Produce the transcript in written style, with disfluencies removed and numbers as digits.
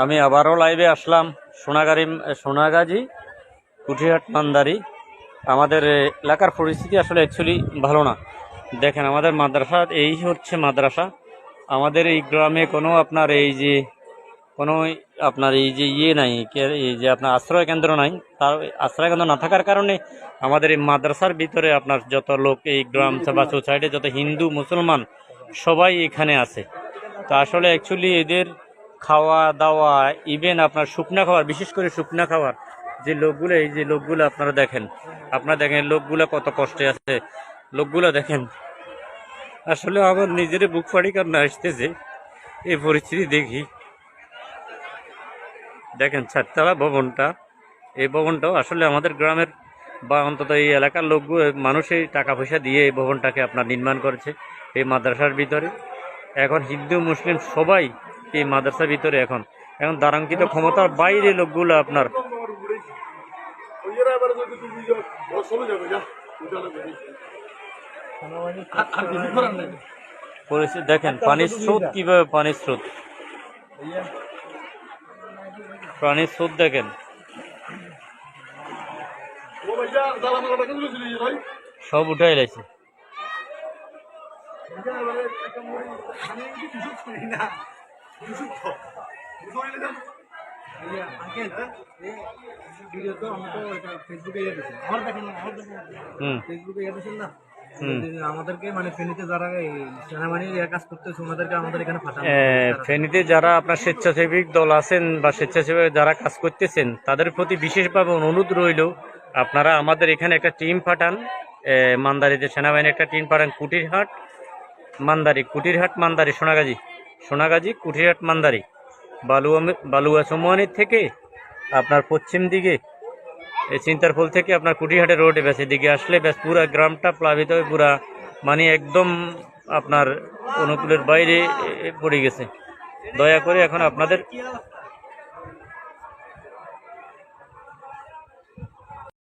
আমি আবারও লাইভে আসলাম সোনাগাজী কুঠিরহাট মান্দারি। আমাদের এলাকার পরিস্থিতি আসলে অ্যাকচুয়ালি ভালো না। দেখেন আমাদের মাদ্রাসা, এই হচ্ছে মাদ্রাসা। আমাদের এই গ্রামে কোনো আপনার এই যে নাই, এই যে আপনার আশ্রয় কেন্দ্র নাই। তার আশ্রয় কেন্দ্র না থাকার কারণে আমাদের এই মাদ্রাসার ভিতরে আপনার যত লোক এই গ্রাম বা সোসাইটি যত হিন্দু মুসলমান সবাই এখানে আছে। তো আসলে অ্যাকচুয়ালি এদের খাওয়া দাওয়া, ইভেন আপনার শুকনা খাবার, বিশেষ করে শুকনা খাবার যে লোকগুলো, এই যে লোকগুলো আপনারা দেখেন লোকগুলো কত কষ্টে আছে। লোকগুলো দেখেন, আসলে আমার নিজের বুক ফাড়ি কান্না আসতেছে এই পরিস্থিতি দেখি। দেখেন চারতলা ভবনটা, এই ভবনটাও আসলে আমাদের গ্রামের বা অন্তত এই এলাকার লোকগুলো মানুষই টাকা পয়সা দিয়ে এই ভবনটাকে আপনার নির্মাণ করেছে এই মাদ্রাসার ভিতরে। এখন হিন্দু মুসলিম সবাই এই মাদ্রাসার ভিতরে এখন দারাঙ্কিত ক্ষমতার বাইরে লোকগুলো আপনার পরিস্থিতি দেখেন। পানির স্রোত কিভাবে, পানির স্রোত দেখেন, সব উঠাই লাইছে। আমাদেরকে মানে ফেনীতে যারা সেনাবাহিনীর কাজ করতেছে ওনাদেরকে আমাদের এখানে ফেনীতে যারা আপনার স্বেচ্ছাসেবিক দল আছেন বা স্বেচ্ছাসেবী যারা কাজ করতেছেন তাদের প্রতি বিশেষভাবে অনুরোধ রইল, আপনারা আমাদের এখানে একটা টিম পাঠান। মান্দারিতে সেনাবাহিনীর একটা টিম পাঠান। কুঠিরহাট মান্দারি সোনাগাজী কুঠিরহাট মান্দারি বালুয়া চৌমুহনী থেকে আপনার পশ্চিম দিকে চিন্তারফল থেকে আপনার কুঠিরহাটের রোডে বেশি দিকে আসলে ব্যাস পুরা গ্রামটা প্লাবিত হয়ে পুরা মানে একদম আপনার অনুকূলের বাইরে পড়ে গেছে। দয়া করে এখন আপনাদের